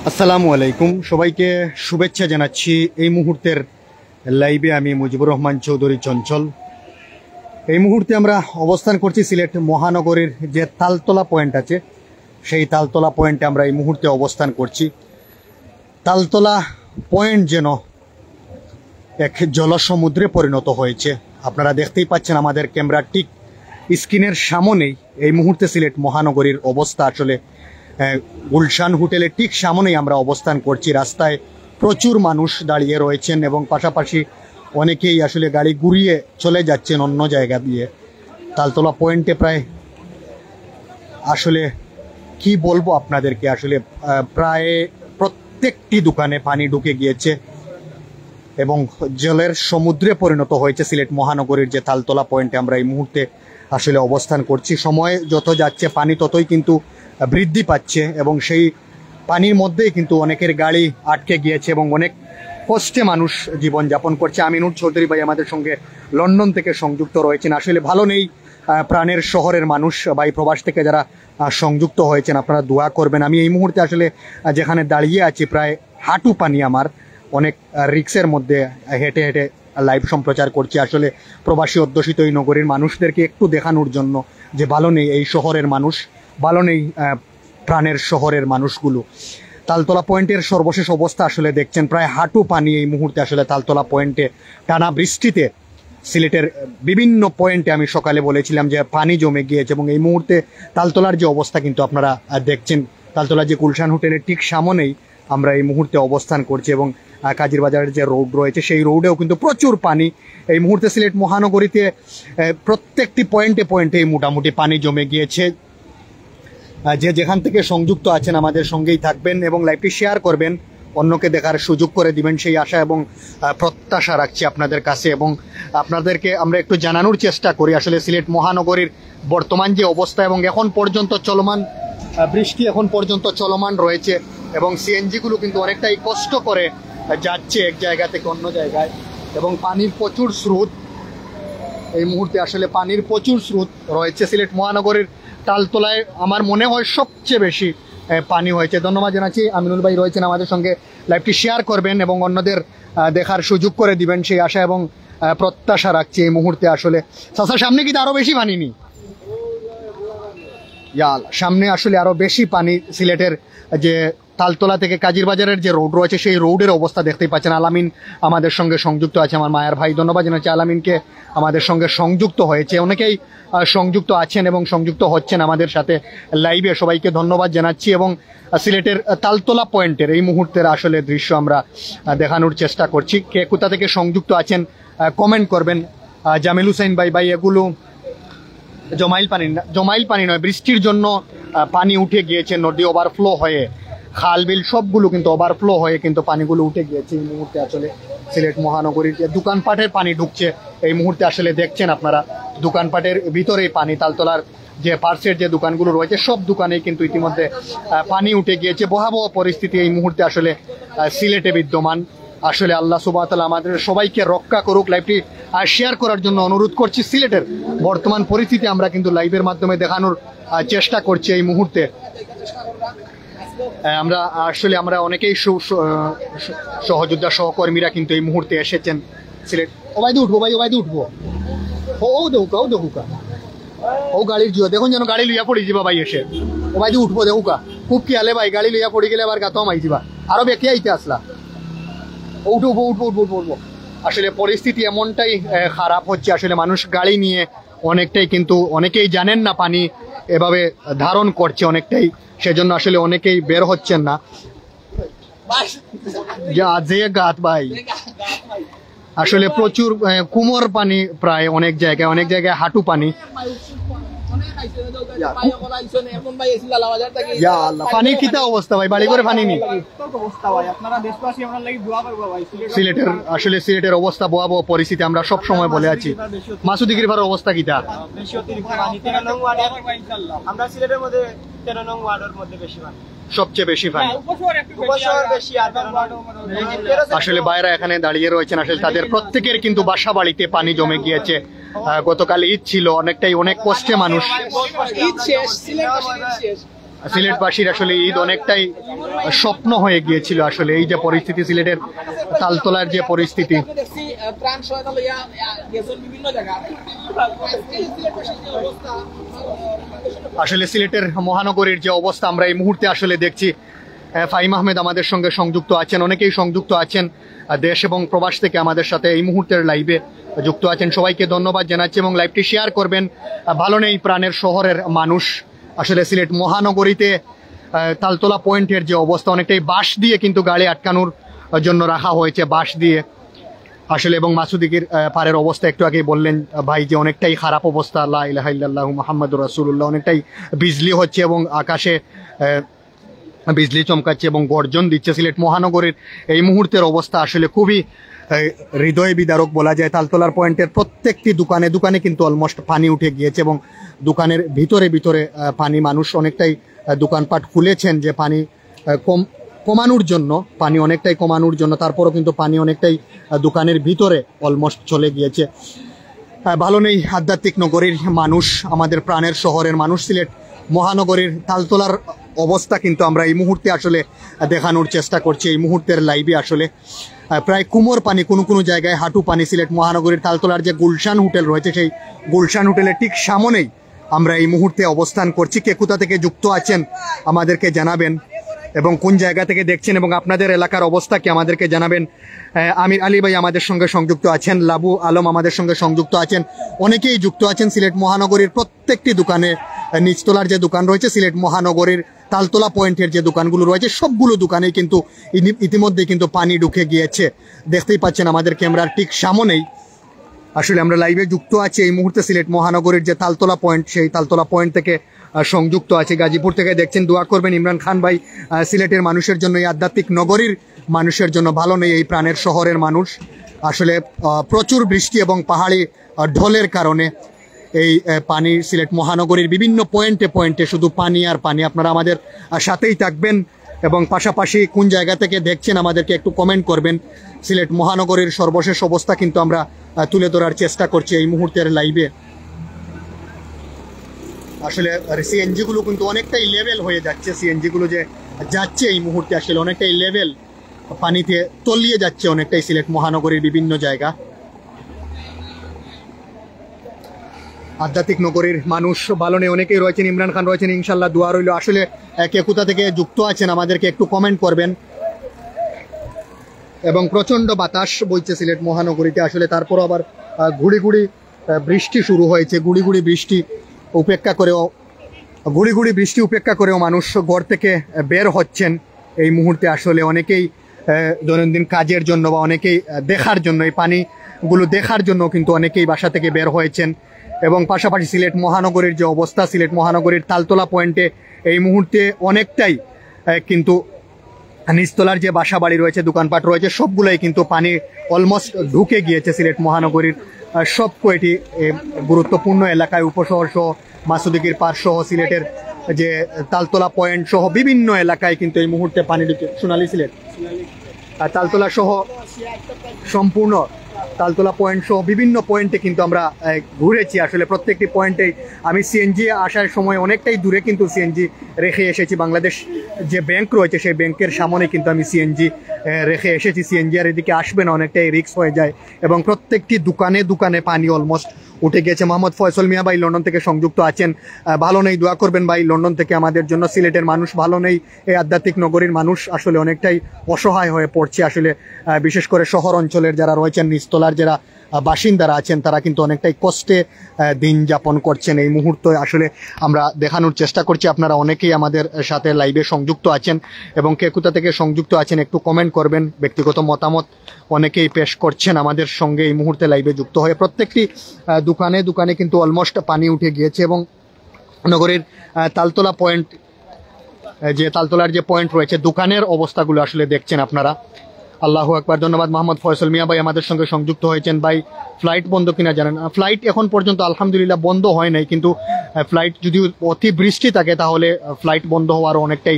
আসসালামু আলাইকুম, সবাইকে শুভেচ্ছা জানাচ্ছি। এই মুহূর্তের লাইভে আমি মুজিবুর রহমান চৌধুরী চঞ্চল। এই মুহূর্তে আমরা অবস্থান করছি সিলেট মহানগরীর যে তালতলা পয়েন্ট আছে, সেই তালতলা পয়েন্টে আমরা এই মুহূর্তে অবস্থান করছি। তালতলা পয়েন্ট যেন এক জলসমুদ্রে পরিণত হয়েছে। আপনারা দেখতেই পাচ্ছেন আমাদের ক্যামেরার ঠিক স্ক্রিনের সামনেই এই মুহূর্তে সিলেট মহানগরীর অবস্থা। আসলে গুলশান হোটেলের ঠিক সামনেই আমরা অবস্থান করছি। রাস্তায় প্রচুর মানুষ দাঁড়িয়ে রয়েছেন এবং পাশাপাশি অনেকেই আসলে গাড়ি ঘুরিয়ে চলে যাচ্ছেন অন্য জায়গা দিয়ে। তালতলা পয়েন্টে প্রায় আসলে কি বলবো আপনাদেরকে, আসলে প্রায় প্রত্যেকটি দোকানে পানি ঢুকে গিয়েছে এবং জলের সমুদ্রে পরিণত হয়েছে সিলেট মহানগরীর যে তালতলা পয়েন্টে আমরা এই মুহূর্তে আসলে অবস্থান করছি। সময় যত যাচ্ছে পানি ততই কিন্তু বৃদ্ধি পাচ্ছে এবং সেই পানির মধ্যেই কিন্তু অনেকের গাড়ি আটকে গিয়েছে এবং অনেক কষ্টে মানুষ জীবনযাপন করছে। আমিনুর চৌধুরী ভাই আমাদের সঙ্গে লন্ডন থেকে সংযুক্ত রয়েছেন। আসলে ভালো নেই প্রাণের শহরের মানুষ, ভাই প্রবাস থেকে যারা সংযুক্ত হয়েছেন আপনারা দোয়া করবেন। আমি এই মুহূর্তে আসলে যেখানে দাঁড়িয়ে আছি প্রায় হাঁটু পানি আমার, অনেক রিক্সের মধ্যে হেঁটে হেঁটে লাইভ সম্প্রচার করছি। আসলে প্রবাসী অধ্যুষিত এই নগরীর মানুষদেরকে একটু দেখানোর জন্য যে ভালো নেই এই শহরের মানুষ, ভালো নেই প্রাণের শহরের মানুষগুলো। তালতলা পয়েন্টের সর্বশেষ অবস্থা আসলে দেখছেন, প্রায় হাঁটু পানি এই মুহূর্তে আসলে তালতলা পয়েন্টে। টানা বৃষ্টিতে সিলেটের বিভিন্ন পয়েন্টে আমি সকালে বলেছিলাম যে পানি জমে গিয়েছে এবং এই মুহূর্তে তালতলার যে অবস্থা কিন্তু আপনারা দেখছেন। তালতলা যে গুলশান হোটেলের ঠিক সামনেই আমরা এই মুহূর্তে অবস্থান করছি এবং কাজীর বাজারের যে রোড রয়েছে সেই রোডেও কিন্তু প্রচুর পানি। এই মুহূর্তে সিলেট মহানগরীতে প্রত্যেকটি পয়েন্টে পয়েন্টে মোটামুটি পানি জমে গিয়েছে। যে যেখান থেকে সংযুক্ত আছেন আমাদের সঙ্গেই থাকবেন এবং লাইভটি শেয়ার করবেন, অন্যকে দেখার সুযোগ করে দিবেন সেই আশা এবং প্রত্যাশা রাখছি আপনাদের কাছে। এবং আপনাদেরকে আমরা একটু জানানোর চেষ্টা করি আসলে সিলেট মহানগরীর বর্তমান যে অবস্থা এবং এখন পর্যন্ত চলমান বৃষ্টি এখন পর্যন্ত চলমান রয়েছে এবং সিএনজিগুলো কিন্তু অনেকটাই কষ্ট করে যাচ্ছে এক জায়গা থেকে অন্য জায়গায় এবং পানির প্রচুর স্রোত। এই মুহূর্তে আসলে পানির প্রচুর স্রোত রয়েছে সিলেট মহানগরীর তালতলায়। আমার মনে হয় সবচেয়ে বেশি পানি হয়েছে। ধন্যবাদ জানাচ্ছি, আমিনুল ভাই রয়েছেন আমাদের সঙ্গে, লাইভটি শেয়ার করবেন এবং অন্যদের দেখার সুযোগ করে দিবেন সেই আশা এবং প্রত্যাশা রাখছি। এই মুহূর্তে আসলে সামনে কিন্তু আরো বেশি পানি নেই, সামনে আসলে আরো বেশি পানি। সিলেটের যে তালতলা থেকে কাজীর বাজারের যে রোড রয়েছে সেই রোডের অবস্থা দেখতেই পাচ্ছেন। আলামিন আমাদের সঙ্গে সংযুক্ত আছে, আমার মায়ের ভাই। ধন্যবাদ জানাচ্ছি আলামিনকে আমাদের সঙ্গে সংযুক্ত হয়েছে। অনেকেই সংযুক্ত আছেন এবং সংযুক্ত হচ্ছেন আমাদের সাথে লাইভে, সবাইকে ধন্যবাদ জানাচ্ছি। এবং সিলেটের তালতলা পয়েন্টের এই মুহূর্তের আসলে দৃশ্য আমরা দেখানোর চেষ্টা করছি। কে কোথা থেকে সংযুক্ত আছেন কমেন্ট করবেন। জামিল হুসাইন ভাই এগুলো জমাইল পানি নয়, বৃষ্টির জন্য পানি উঠে গিয়েছে, নদী ওভারফ্লো হয়ে খাল বিল সবগুলো কিন্তু ওভারফ্লো হয়ে কিন্তু পানিগুলো উঠে গিয়েছে। এই মুহূর্তে আসলে সিলেট মহানগরীর যে দোকানপাটের পানি ঢুকছে এই মুহূর্তে আসলে দেখছেন আপনারা, দোকানপাটের ভিতরেই পানি। তালতলার যে পার্সের যে দোকানগুলো রয়েছে সব দোকানেই কিন্তু ইতিমধ্যে পানি উঠে গিয়েছে। ভয়াবহ পরিস্থিতি এই মুহূর্তে আসলে সিলেটে বিদ্যমান। আসলে আল্লাহ সুবহানাহু ওয়া তাআলা আমাদের সবাইকে রক্ষা করুক। লাইভটি শেয়ার করার জন্য অনুরোধ করছি। সিলেটের বর্তমান পরিস্থিতি আমরা কিন্তু লাইভের মাধ্যমে দেখানোর চেষ্টা করছি। এই মুহূর্তে আমরা অনেকেই সহযোদ্ধা সহকর্মীরা কিন্তু এই মুহূর্তে এসেছেন সিলেট। ওবাইদি উঠবো ও গাড়ির জিও দেখুন যেন গাড়ি লইয়া পড়ি যাবা ভাই এসে। ওবাইদি উঠবো দেখুকা, খুব কি আলে ভাই, গাড়ি লইয়া পড়ি গেলে আবার গাতাও মাই যাবা, আরো বেঁকে আইতে আসলা। উঠবো। আসলে পরিস্থিতি এমনটাই খারাপ হচ্ছে, আসলে মানুষ গাড়ি নিয়ে অনেকটাই কিন্তু অনেকেই জানেন না পানি এভাবে ধারণ করছে অনেকটাই, সেজন্য আসলে অনেকেই বের হচ্ছেন না। যে গাত ভাই আসলে প্রচুর কুমোর পানি, প্রায় অনেক জায়গায় হাঁটু পানি। পানির কিতা অবস্থা ভাই, বাড়ি করে পানি নেই সিলেটের। আসলে সিলেটের অবস্থা ভয়াবহ পরিস্থিতি, আমরা সব সময় বলে আছি। মাসুদি গিরফার অবস্থা কিতা? সবচেয়ে বেশি পানি আসলে বাইরে এখানে দাঁড়িয়ে রয়েছেন। আসলে তাদের প্রত্যেকের কিন্তু বাসা বাড়িতে পানি জমে গিয়েছে। গতকাল ঈদ ছিল, অনেক কষ্টে মানুষ সিলেটবাসীর আসলে ঈদ অনেকটাই স্বপ্ন হয়ে গিয়েছিল। আসলে এই যে পরিস্থিতি, সিলেটের তালতলার যে পরিস্থিতি, আসলে সিলেটের মহানগরীর যে অবস্থা আমরা এই মুহূর্তে আসলে দেখছি। ফাহিম আহমেদ আমাদের সঙ্গে সংযুক্ত আছেন, অনেকেই সংযুক্ত আছেন দেশ এবং প্রবাস থেকে আমাদের সাথে এই মুহূর্তের লাইভে যুক্ত আছেন। সবাইকে ধন্যবাদ জানাচ্ছি এবং লাইভটি শেয়ার করবেন। ভালো নেই প্রাণের শহরের মানুষ। আসলে সিলেট মহানগরীতে তালতলা পয়েন্টের যে অবস্থা, অনেকটাই বাঁশ দিয়ে কিন্তু গাড়ি আটকানোর জন্য রাখা হয়েছে, বাঁশ দিয়ে আসলে। এবং মাসুদিগির পাড়ের অবস্থা একটু আগেই বললেন ভাই যে অনেকটাই খারাপ অবস্থা। লা ইলাহা ইল্লাল্লাহু মুহাম্মাদুর রাসূলুল্লাহ। অনেকটাই বিজলি হচ্ছে এবং আকাশে বিজলি চমকাচ্ছে এবং গর্জন দিচ্ছে। সিলেট মহানগরীর এই মুহূর্তের অবস্থা আসলে খুবই হৃদয় বিদারক বলা যায়। তালতলার পয়েন্টের প্রত্যেকটি দোকানে দোকানে কিন্তু অলমোস্ট পানি উঠে গিয়েছে এবং দোকানের ভিতরে ভিতরে পানি, মানুষ অনেকটাই দোকানপাট খুলেছেন যে পানি কমানোর জন্য, পানি অনেকটাই কমানোর জন্য। তারপরও কিন্তু পানি অনেকটাই দোকানের ভিতরে অলমোস্ট চলে গিয়েছে। ভালো নেই আধ্যাত্মিক নগরীর মানুষ, আমাদের প্রাণের শহরের মানুষ। সিলেট মহানগরীর তালতলার অবস্থা কিন্তু আমরা এই মুহূর্তে আসলে দেখানোর চেষ্টা করছি। এই মুহূর্তের লাইভে আসলে প্রায় কুমোর পানি, কোনো কোনো জায়গায় হাঁটু পানি। সিলেট মহানগরীর তালতলার যে গুলশান হোটেল রয়েছে, সেই গুলশান হোটেলের ঠিক সামনেই আমরা এই মুহূর্তে অবস্থান করছি। কে কোথা থেকে যুক্ত আছেন আমাদেরকে জানাবেন এবং কোন জায়গা থেকে দেখছেন এবং আপনাদের এলাকার অবস্থা কি আমাদেরকে জানাবেন। আমির আলী ভাই আমাদের সঙ্গে সংযুক্ত আছেন, লাবু আলম আমাদের সঙ্গে সংযুক্ত আছেন, অনেকেই যুক্ত আছেন। সিলেট মহানগরীর প্রত্যেকটি দোকানে, নিচতলার যে দোকান রয়েছে, সিলেট মহানগরীর তালতলা পয়েন্টের যে দোকানগুলো রয়েছে, সবগুলো দোকানেই কিন্তু ইতিমধ্যে কিন্তু পানি ঢুকে গিয়েছে। দেখতেই পাচ্ছেন আমাদের ক্যামেরার ঠিক সামনেই আসলে আমরা লাইভে যুক্ত আছি এই মুহূর্তে। সিলেট মহানগরীর যে তালতলা পয়েন্ট, সেই তালতলা পয়েন্ট থেকে সংযুক্ত আছে। গাজীপুর থেকে দেখছেন, দোয়া করবেন ইমরান খান ভাই সিলেটের মানুষের জন্য, এই আধ্যাত্মিক নগরীর মানুষের জন্য। ভালো নেই এই প্রাণের শহরের মানুষ। আসলে প্রচুর বৃষ্টি এবং পাহাড়ি ঢলের কারণে এই পানি সিলেট মহানগরীর বিভিন্ন পয়েন্টে পয়েন্টে শুধু পানি আর পানি। আপনারা আমাদের সাথেই থাকবেন এবং পাশাপাশি কোন জায়গা থেকে দেখছেন আমাদেরকে একটু কমেন্ট করবেন। সিলেট মহানগরীর সর্বশেষ অবস্থা কিন্তু আমরা তুলে ধরার চেষ্টা করছি এই মুহূর্তের লাইভে। আসলে সিএনজি গুলো কিন্তু অনেকটাই লেভেল হয়ে যাচ্ছে। সিএনজি গুলো যে যাচ্ছে এই মুহূর্তে আসলে অনেকটাই লেভেল, পানিতে তলিয়ে যাচ্ছে অনেকটাই সিলেট মহানগরীর বিভিন্ন জায়গা। আধ্যাত্মিক নগরীর মানুষ ভালো নেই, অনেকেই রয়েছেন, ইমরান খান রয়েছেন, ইনশাল্লাহ দোয়া রইল। আসলে কে কোথা থেকে যুক্ত আছেন আমাদেরকে একটু কমেন্ট করবেন। এবং প্রচন্ড বাতাস বইছে সিলেট মহানগরীতে আসলে। তারপর আবার গুড়ি গুড়ি বৃষ্টি শুরু হয়েছে। গুড়ি গুড়ি বৃষ্টি উপেক্ষা করেও মানুষ ঘর থেকে বের হচ্ছেন এই মুহূর্তে। আসলে অনেকেই দৈনন্দিন কাজের জন্য বা অনেকেই দেখার জন্য, এই পানিগুলো দেখার জন্য কিন্তু অনেকেই বাসা থেকে বের হয়েছেন। এবং পাশাপাশি সিলেট মহানগরীর যে অবস্থা, সিলেট মহানগরীর তালতলা পয়েন্টে এই মুহূর্তে অনেকটাই কিন্তু নিচতলার যে বাসা বাড়ি রয়েছে, দোকানপাট রয়েছে, সবগুলোই কিন্তু পানি অলমোস্ট ঢুকে গিয়েছে সিলেট মহানগরীর সব কয়টি গুরুত্বপূর্ণ এলাকায়, উপশহর সহ, মাসুদিগির পাড় সহ, সিলেটের যে তালতলা পয়েন্ট সহ বিভিন্ন এলাকায় কিন্তু এই মুহূর্তে পানি ঢুকে। সোনালী সিলেট তালতলা সহ সম্পূর্ণ তালতলা পয়েন্ট সহ বিভিন্ন পয়েন্টে কিন্তু আমরা ঘুরেছি। আসলে প্রত্যেকটি পয়েন্টেই আমি সিএনজি আসার সময় অনেকটাই দূরে কিন্তু সিএনজি রেখে এসেছি। বাংলাদেশ যে ব্যাংক রয়েছে সেই ব্যাংকের সামনে কিন্তু আমি সিএনজি রেখে এসেছি। সিএনজি আর এদিকে আসবে না, অনেকটাই রিস্ক হয়ে যায়। এবং প্রত্যেকটি দোকানে দোকানে পানি অলমোস্ট উঠে গেছে। মোহাম্মদ ফয়সল মিয়া ভাই লন্ডন থেকে সংযুক্ত আছেন, ভালো নেই, দোয়া করবেন ভাই লন্ডন থেকে আমাদের জন্য। সিলেটের মানুষ ভালো নেই, এই আধ্যাত্মিক নগরীর মানুষ আসলে অনেকটাই অসহায় হয়ে পড়ছে। আসলে বিশেষ করে শহর অঞ্চলের যারা রয়েছেন, নিচতলার যারা বাসিন্দারা আছেন, তারা কিন্তু অনেকটাই কষ্টে দিন যাপন করছেন এই মুহূর্তে। আসলে আমরা দেখানোর চেষ্টা করছি, আপনারা অনেকেই আমাদের সাথে লাইভে সংযুক্ত আছেন এবং কে কোথা থেকে সংযুক্ত আছেন একটু কমেন্ট করবেন। ব্যক্তিগত মতামত অনেকেই পেশ করছেন আমাদের সঙ্গে এই মুহূর্তে লাইভে যুক্ত হয়ে। প্রত্যেকটি দোকানে দোকানে কিন্তু অলমোস্ট পানি উঠে গিয়েছে এবং নগরীর তালতলা পয়েন্ট, যে তালতলার যে পয়েন্ট রয়েছে, দোকানের অবস্থাগুলো আসলে দেখছেন আপনারা। আল্লাহু আকবার, ধন্যবাদ। মোহাম্মদ ফয়সল মিয়া ভাই আমাদের সঙ্গে সংযুক্ত হয়েছেন। ভাই ফ্লাইট বন্ধ কিনা জানেন? ফ্লাইট এখন পর্যন্ত আলহামদুলিল্লাহ বন্ধ হয় নাই, কিন্তু ফ্লাইট যদি অতি বৃষ্টি থাকে তাহলে ফ্লাইট বন্ধ হওয়ার অনেকটাই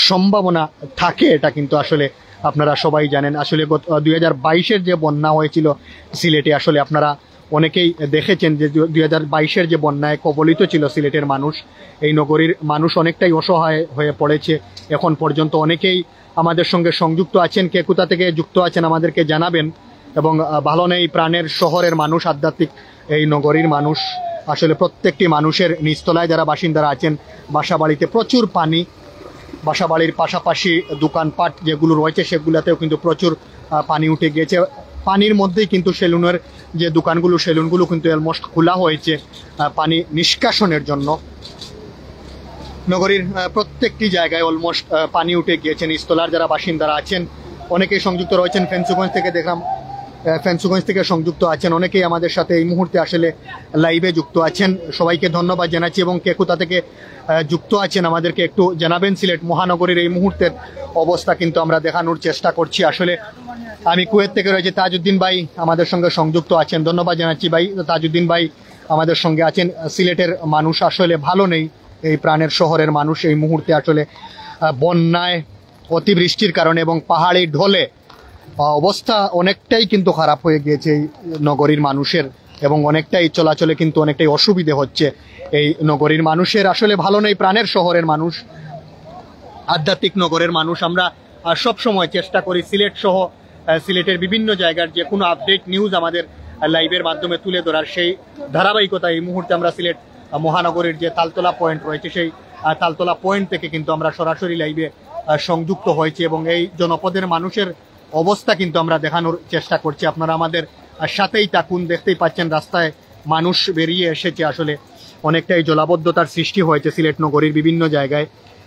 সম্ভাবনা থাকে। এটা কিন্তু আসলে আপনারা সবাই জানেন। আসলে 2022-এর যে বন্যা হয়েছিল সিলেটে, আসলে আপনারা অনেকেই দেখেছেন যে 2022-এর যে বন্যায় কবলিত ছিল সিলেটের মানুষ, এই নগরীর মানুষ অনেকটাই অসহায় হয়ে পড়েছে এখন পর্যন্ত। অনেকেই আমাদের সঙ্গে সংযুক্ত আছেন, কে কোথা থেকে যুক্ত আছেন আমাদেরকে জানাবেন। এবং ভালো নেই প্রাণের শহরের মানুষ, আধ্যাত্মিক এই নগরীর মানুষ, আসলে প্রত্যেকটি মানুষের নিচতলায় যারা বাসিন্দারা আছেন, বাসা বাড়িতে প্রচুর পানি, বাসা বাড়ির পাশাপাশি দোকানপাট যেগুলো রয়েছে সেগুলোতেও কিন্তু প্রচুর পানি উঠে গিয়েছে। পানির মধ্যেই কিন্তু সেলুনের যে দোকানগুলো, সেলুনগুলো কিন্তু অলমোস্ট খোলা হয়েছে পানি নিষ্কাশনের জন্য। নগরীর প্রত্যেকটি জায়গায় অলমোস্ট পানি উঠে গিয়েছে। নিচতলার যারা বাসিন্দারা আছেন অনেকেই সংযুক্ত রয়েছেন। ফেন্সুগঞ্জ থেকে দেখলাম, ফেন্সুগঞ্জ থেকে সংযুক্ত আছেন অনেকেই আমাদের সাথে এই মুহূর্তে আসলে লাইভে যুক্ত আছেন। সবাইকে ধন্যবাদ জানাচ্ছি এবং কে কোথা থেকে যুক্ত আছেন আমাদেরকে একটু জানাবেন। সিলেট মহানগরীর এই মুহূর্তের অবস্থা কিন্তু আমরা দেখানোর চেষ্টা করছি। আসলে আমি কুয়েত থেকে রয়েছে তাজউদ্দিন ভাই আমাদের সঙ্গে সংযুক্ত আছেন, ধন্যবাদ জানাচ্ছি ভাই। তাজউদ্দিন ভাই আমাদের সঙ্গে আছেন। সিলেটের মানুষ আসলে ভালো নেই, এই প্রাণের শহরের মানুষ এই মুহূর্তে আসলে বন্যায়, অতিবৃষ্টির কারণে এবং পাহাড়ি ঢলে অবস্থা অনেকটাই কিন্তু খারাপ হয়ে গিয়েছে এই নগরীর মানুষের, এবং অনেকটাই চলাচলে কিন্তু অনেকটাই অসুবিধে হচ্ছে এই নগরীর মানুষের। আসলে ভালো নেই প্রাণের শহরের মানুষ, আধ্যাত্মিক নগরের মানুষ। আমরা সব সময় চেষ্টা করি সিলেট সহ সিলেটের বিভিন্ন জায়গার যে কোনো আপডেট নিউজ আমাদের লাইভের মাধ্যমে তুলে ধরার। সেই ধারাবাহিকতা এই মুহূর্তে আমরা সিলেট মহানগরীর যে তালতলা পয়েন্ট রয়েছে সেই তালতলা পয়েন্ট থেকে কিন্তু আমরা সরাসরি লাইভে সংযুক্ত হয়েছি এবং এই জনপদের মানুষের অবস্থা কিন্তু আমরা দেখানোর চেষ্টা করছি। আপনারা আমাদের সাথেই থাকুন। দেখতেই পাচ্ছেন রাস্তায় মানুষ বেরিয়ে এসেছে। আসলে অনেকটাই জলাবদ্ধতার সৃষ্টি হয়েছে সিলেট নগরীর বিভিন্ন জায়গায়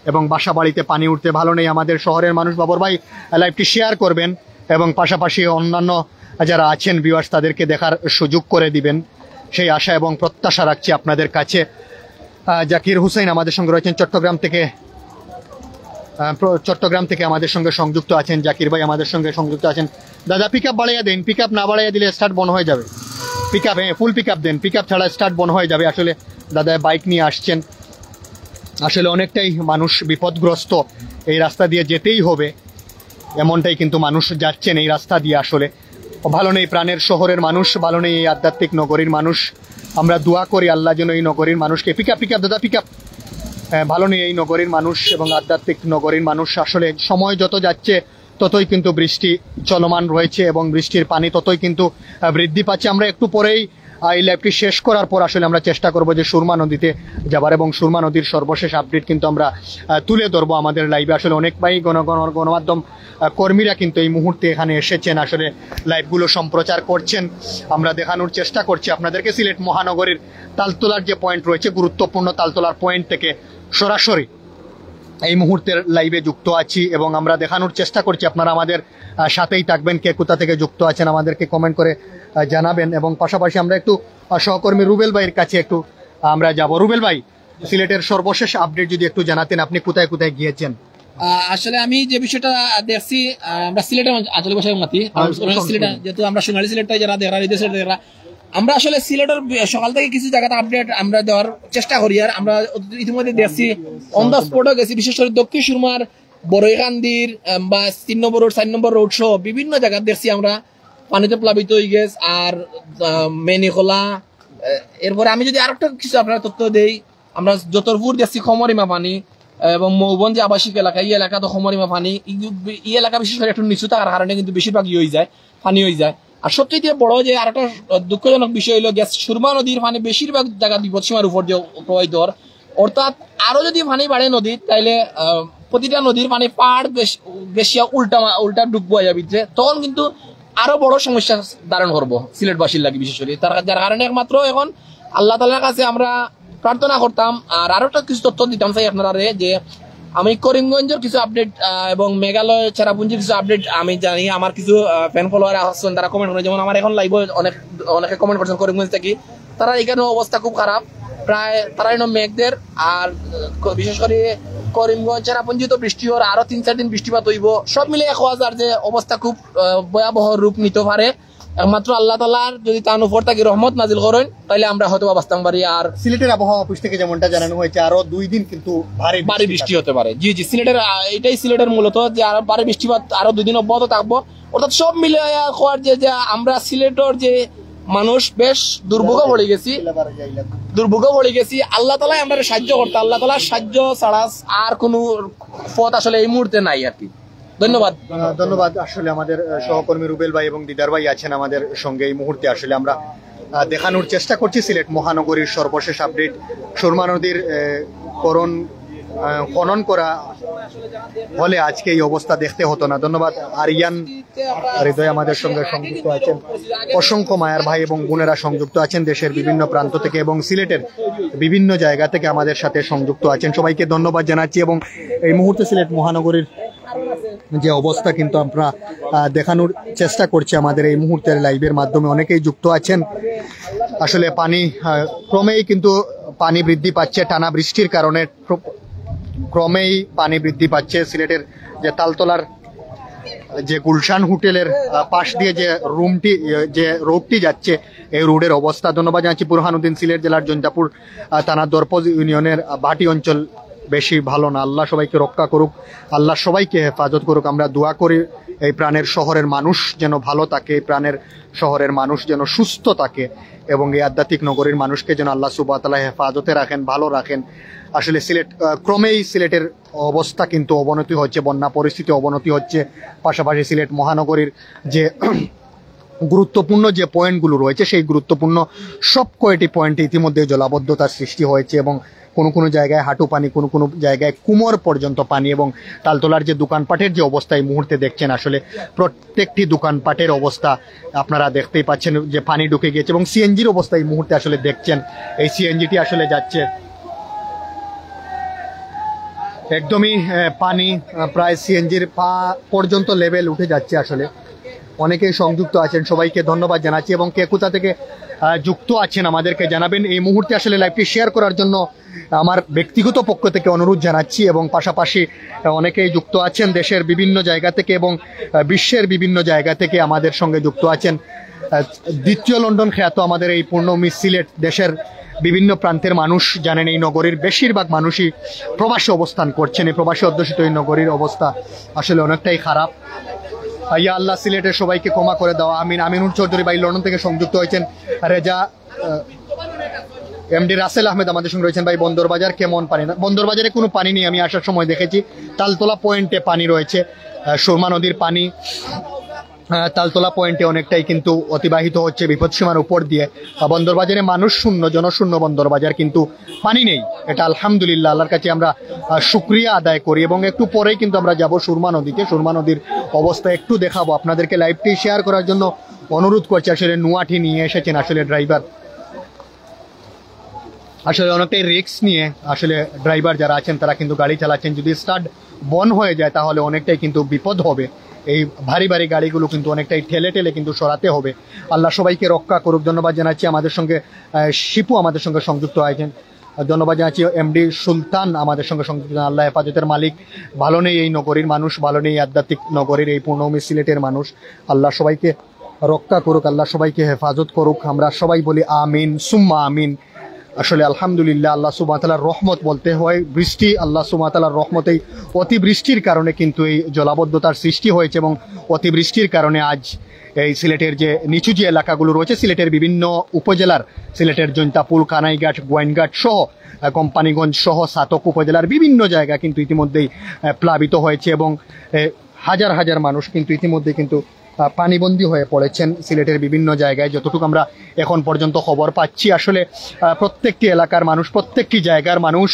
এবং বাসা বাড়িতে পানি উঠতে ভালো নেই। আমাদের শহরের মানুষ, বাবর ভাই লাইভটি শেয়ার করবেন এবং পাশাপাশি অন্যান্য যারা আছেন ভিউয়ার্স তাদেরকে দেখার সুযোগ করে দিবেন, সেই আশা এবং প্রত্যাশা রাখছি আপনাদের কাছে। জাকির হুসেন আমাদের সঙ্গে রয়েছেন চট্টগ্রাম থেকে আমাদের সঙ্গে সংযুক্ত আছেন। জাকির ভাই আমাদের সঙ্গে সংযুক্ত আছেন। দাদা পিক আপ বাড়াইয়া দেন, পিক আপ না বাড়াইয়া দিলে স্টার্ট বন্ধ হয়ে যাবে। পিক আপ, ফুল পিক আপ দেন, পিক আপ ছাড়া স্টার্ট বন্ধ হয়ে যাবে। আসলে দাদা বাইক নিয়ে আসছেন, আসলে অনেকটাই মানুষ বিপদগ্রস্ত, এই রাস্তা দিয়ে যেতেই হবে এমনটাই কিন্তু মানুষ যাচ্ছেন এই রাস্তা দিয়ে। আসলে ভালো নেই প্রাণের শহরের মানুষ, ভালো নেই এই আধ্যাত্মিক নগরীর মানুষ। আমরা দোয়া করি আল্লাহ যেন এই নগরীর মানুষকে, পিক আপ দাদা পিক আপ, ভালো নেই এই নগরীর মানুষ এবং আধ্যাত্মিক নগরীর মানুষ। আসলে সময় যত যাচ্ছে ততই কিন্তু বৃষ্টি চলমান রয়েছে এবং বৃষ্টির পানি ততই কিন্তু বৃদ্ধি পাচ্ছে। আমরা একটু পরেই এই লাইভটি শেষ করার পর আসলে আমরা চেষ্টা করব যে সুরমা নদীতে যাবার এবং সুরমা নদীর সর্বশেষ আপডেট কিন্তু আমরা তুলে ধরবো আমাদের লাইভে। আসলে অনেক ভাই গণমাধ্যম কর্মীরা কিন্তু এই মুহূর্তে এখানে এসেছেন, আসলে লাইভগুলো সম্প্রচার করছেন। আমরা দেখানোর চেষ্টা করছি আপনাদেরকে সিলেট মহানগরীর তালতলার যে পয়েন্ট রয়েছে, গুরুত্বপূর্ণ তালতলার পয়েন্ট থেকে সরাসরি এই মুহূর্তের লাইভে যুক্ত আছি এবং আমরা দেখানোর চেষ্টা করছি। আপনারা আমাদের সাথেই থাকবেন। কে কোথা থেকে যুক্ত আছেন আমাদেরকে কমেন্ট করে জানাবেন এবং পাশাপাশি আমরা একটু সহকর্মী রুবেল ভাইয়ের কাছে একটু আমরা যাব। রুবেল ভাই, সিলেটের সর্বশেষ আপডেট যদি একটু জানাতেন, আপনি কোথায় কোথায় গিয়েছেন? আসলে আমি যে বিষয়টা দেখছি, আমরা সিলেটের আঞ্চলিক ভাষায় মাতি সিলেট, যেহেতু আমরা সোনালী সিলেটটা যারা দেখা আমরা আসলে সিলেটের সকাল থেকে কিছু জায়গাতে আপডেট আমরা দেওয়ার চেষ্টা করি। আর আমরা ইতিমধ্যে দেখছি অন দ্য স্পটও গেছি, বিশেষ করে দক্ষিণ সুরমার বড়ইকান্দির বা 3 নম্বর রোড 4 নম্বর রোড সহ বিভিন্ন জায়গা দেখছি আমরা পানিতে প্লাবিত হয়ে গেছে। আর মেনিখোলা, এরপরে আমি যদি আরেকটা কিছু আপনার তথ্য দেই, আমরা যতরপুর দেখছি খমরিমা পানি এবং মৌবন যে আবাসিক এলাকা, এই এলাকা তো খমরিমা পানি, এই এলাকা বিশেষ করে একটু নিচু থাকার কারণে কিন্তু বেশিরভাগ পানি হয়ে যায়। আর সবচেয়ে বড় যে আরেকটা দুঃখজনক বিষয় হলো গেছে সুরমা নদীর পানি বেশিরভাগ জায়গা বিপদসীমার উপর যে প্রবাহিত, অর্থাৎ আরো যদি পানি বাড়ে নদীর, তাইলে প্রতিটা নদীর পানি পাড় বেশি উল্টা ডুববো যাবে, তখন কিন্তু আরো বড় সমস্যা ধারণ করবো সিলেটবাসীর লাগে। বিশেষ করে যার কারণে একমাত্র এখন আল্লাহ তাআলার কাছে আমরা প্রার্থনা করতাম। আর আরো একটা কিছু তথ্য দিতাম চাই আপনারা, যে আমি করিমগঞ্জের কিছু আপডেট এবং মেঘালয় চেরাপুঞ্জির কিছু আপডেট আমি জানি। আমার কিছু ফ্যান ফলোয়ার আসছেন, তারা কমেন্ট করে, যেমন আমার এখন লাইভে অনেকে কমেন্ট করছেন করিমগঞ্জ থেকে, তারা এখানে অবস্থা খুব খারাপ, প্রায় তারা মেঘদের। আর বিশেষ করে করিমগঞ্জ চেরাপুঞ্জি তো বৃষ্টি হওয়ার আরো 3-4 দিন বৃষ্টিপাত হইব, সব মিলে এক হাজার যে অবস্থা খুব ভয়াবহ রূপ নিতে পারে। একমাত্র আল্লাহ তাআলার যদি তার উপর থেকে রহমত নাজিল করেন, তাহলে আমরা হয়তো বাঁচতে পারি। আর সিলেটের আবহাওয়া অফিস থেকে যেমনটা জানানো হয়েছে আরো 2 দিন কিন্তু ভারী বৃষ্টি হতে পারে। জি সিলেটের এটাই সিলেটের মূলত যে আরো ভারী বৃষ্টিপাত আরো 2 দিন অব্যাহত থাকবো। অর্থাৎ সব মিলে হওয়ার যে আমরা সিলেটের যে মানুষ বেশ দুর্ভোগে পড়ে গেছি আল্লাহ তাআলাই আমরা সাহায্য করতে, আল্লাহ তাআলার সাহায্য ছাড়া আর কোনো পথ আসলে এই মুহূর্তে নাই আর কি। ধন্যবাদ। ধন্যবাদ। আসলে আমাদের সহকর্মী রুবেল ভাই এবং দিদার ভাই আছেন আমাদের সঙ্গে এই মুহূর্তে। আসলে আমরা দেখানোর চেষ্টা করছি সিলেট মহানগরীর সর্বশেষ আপডেট। সুরমা নদীর খনন করা হলে আজকে এই অবস্থা দেখতে হতো না। ধন্যবাদ। আরিয়ান হৃদয় আমাদের সঙ্গে সংযুক্ত আছেন, অসংখ্য মায়ার ভাই এবং বোনেরা সংযুক্ত আছেন দেশের বিভিন্ন প্রান্ত থেকে এবং সিলেটের বিভিন্ন জায়গা থেকে আমাদের সাথে সংযুক্ত আছেন। সবাইকে ধন্যবাদ জানাচ্ছি এবং এই মুহূর্তে সিলেট মহানগরীর যে অবস্থা কিন্তু আমরা দেখানোর চেষ্টা করছি আমাদের এই মুহূর্তের লাইভের মাধ্যমে। অনেকেই যুক্ত আছেন। আসলে পানি ক্রমেই কিন্তু পানি বৃদ্ধি পাচ্ছে, টানা বৃষ্টির কারণে ক্রমেই পানি বৃদ্ধি পাচ্ছে। সিলেটের যে তালতলার যে গুলশান হোটেলের পাশ দিয়ে যে রোডটি যাচ্ছে এই রোডের অবস্থা। ধন্যবাদ জানাচ্ছি বুরহানুদ্দিন। সিলেট জেলার জৈন্তাপুর থানার দরপজ ইউনিয়নের ভাটি অঞ্চল বেশি ভালো না। আল্লাহ সবাইকে রক্ষা করুক, আল্লাহ সবাইকে হেফাজত করুক। আমরা দোয়া করি এই প্রাণের শহরের মানুষ যেন ভালো থাকে, এই প্রাণের শহরের মানুষ যেন সুস্থ থাকে এবং এই আধ্যাত্মিক নগরীর মানুষকে যেন আল্লাহ সুবহানাহু ওয়া তাআলা হেফাজতে রাখেন, ভালো রাখেন। আসলে ক্রমেই সিলেটের অবস্থা কিন্তু অবনতি হচ্ছে, বন্যা পরিস্থিতি অবনতি হচ্ছে। পাশাপাশি সিলেট মহানগরীর যে গুরুত্বপূর্ণ যে পয়েন্টগুলো রয়েছে সেই গুরুত্বপূর্ণ সব কয়টি পয়েন্টে ইতিমধ্যে জলাবদ্ধতার সৃষ্টি হয়েছে এবং কোনো কোনো জায়গায় হাঁটু পানি, কোনো কোনো জায়গায় কোমর পর্যন্ত পানি। এবং তালতলার যে দোকানপাটের যে অবস্থা এই মুহূর্তে দেখছেন, আসলে প্রত্যেকটি দোকানপাটের অবস্থা আপনারা দেখতেই পাচ্ছেন যে পানি ঢুকে গিয়েছে। এবং সিএনজির অবস্থা এই মুহূর্তে আসলে দেখছেন, এই সিএনজিটি আসলে যাচ্ছে একদমই পানি প্রায় সিএনজির পা পর্যন্ত লেভেল উঠে যাচ্ছে। আসলে অনেকেই সংযুক্ত আছেন, সবাইকে ধন্যবাদ জানাচ্ছি এবং কে কোথা থেকে যুক্ত আছেন আমাদেরকে জানাবেন। এই মুহূর্তে আসলে লাইভটি শেয়ার করার জন্য আমার ব্যক্তিগত পক্ষ থেকে অনুরোধ জানাচ্ছি এবং পাশাপাশি অনেকেই যুক্ত আছেন দেশের বিভিন্ন জায়গা থেকে এবং বিশ্বের বিভিন্ন জায়গা থেকে আমাদের সঙ্গে যুক্ত আছেন। দ্বিতীয় লন্ডন খ্যাত আমাদের এই পূর্ণমি সিলেট, দেশের বিভিন্ন প্রান্তের মানুষ জানেন এই নগরীর বেশিরভাগ মানুষই প্রবাসে অবস্থান করছেন। এই প্রবাসী অধ্যুষিত এই নগরীর অবস্থা আসলে অনেকটাই খারাপ। ইয়া আল্লাহ সিলেটের সবাইকে ক্ষমা করে দেওয়া, আমিন। আমিনুর চৌধুরী ভাই লন্ডন থেকে সংযুক্ত হয়েছেন। রেজা এমডি রাসেল আহমেদ আমাদের সঙ্গে রয়েছেন। ভাই বন্দরবাজার কেমন পানি? না, বন্দরবাজারে কোনো পানি নেই, আমি আসার সময় দেখেছি। তালতলা পয়েন্টে পানি রয়েছে, সুরমা নদীর পানি তালতলা পয়েন্টে অনেকটাই কিন্তু অতিবাহিত হচ্ছে বিপদসীমার উপর দিয়ে। বন্দরবাজারে মানুষ শূন্য, জনশূন্য বন্দরবাজার, কিন্তু পানি নেই। এটা আলহামদুলিল্লাহ, আল্লাহর কাছে আমরা শুকরিয়া আদায় করি এবং একটু পরেই কিন্তু আমরা যাব সুরমা নদীতে। সুরমা নদীর অবস্থা একটু দেখাবো আপনাদেরকে। লাইভটি শেয়ার করার জন্য অনুরোধ করছি। আসলে নুয়াঠি নিয়ে এসেছেন আসলে ড্রাইভার, আসলে অনেকটাই রিস্ক নিয়ে আসলে ড্রাইভার যারা আছেন তারা কিন্তু গাড়ি চালাচ্ছেন। যদি স্টার্ট বন্ধ হয়ে যায় তাহলে অনেকটাই কিন্তু বিপদ হবে। এই ভারী ভারী গাড়িগুলো কিন্তু অনেকটাই ঠেলে ঠেলে কিন্তু সরাতে হবে। আল্লাহ সবাইকে রক্ষা করুক। ধন্যবাদ জানাচ্ছি আমাদের সঙ্গে শিপু আমাদের সঙ্গে সংযুক্ত আছেন। ধন্যবাদ জানাচ্ছি এমডি সুলতান আমাদের সঙ্গে সংযুক্ত। আল্লাহ হেফাজতের মালিক, ভালো নেই এই নগরীর মানুষ, ভালো নেই আধ্যাত্মিক নগরীর এই পূর্ণভূমি সিলেটের মানুষ। আল্লাহ সবাইকে রক্ষা করুক, আল্লাহ সবাইকে হেফাজত করুক। আমরা সবাই বলি আমিন সুম্মা আমিন। আসলে আলহামদুলিল্লাহ, আল্লাহ সুবহানাহু ওয়া তাআলার রহমত বলতে হয়। বৃষ্টি আল্লাহ সুবহানাহু ওয়া তাআলার রহমতেই অতিবৃষ্টির কারণে কিন্তু এই জলাবদ্ধতার সৃষ্টি হয়েছে এবং অতিবৃষ্টির কারণে আজ এই সিলেটের যে নিচু যে এলাকাগুলো রয়েছে, সিলেটের বিভিন্ন উপজেলার, সিলেটের জৈন্তাপুর, কানাইঘাট, গোয়াইনঘাট সহ কোম্পানিগঞ্জ সহ সাতক উপজেলার বিভিন্ন জায়গা কিন্তু ইতিমধ্যেই প্লাবিত হয়েছে এবং হাজার হাজার মানুষ কিন্তু ইতিমধ্যে কিন্তু পানিবন্দী হয়ে পড়েছেন সিলেটের বিভিন্ন জায়গায়। যতটুকু আমরা এখন পর্যন্ত খবর পাচ্ছি, আসলে প্রত্যেকটি এলাকার মানুষ, প্রত্যেকটি জায়গার মানুষ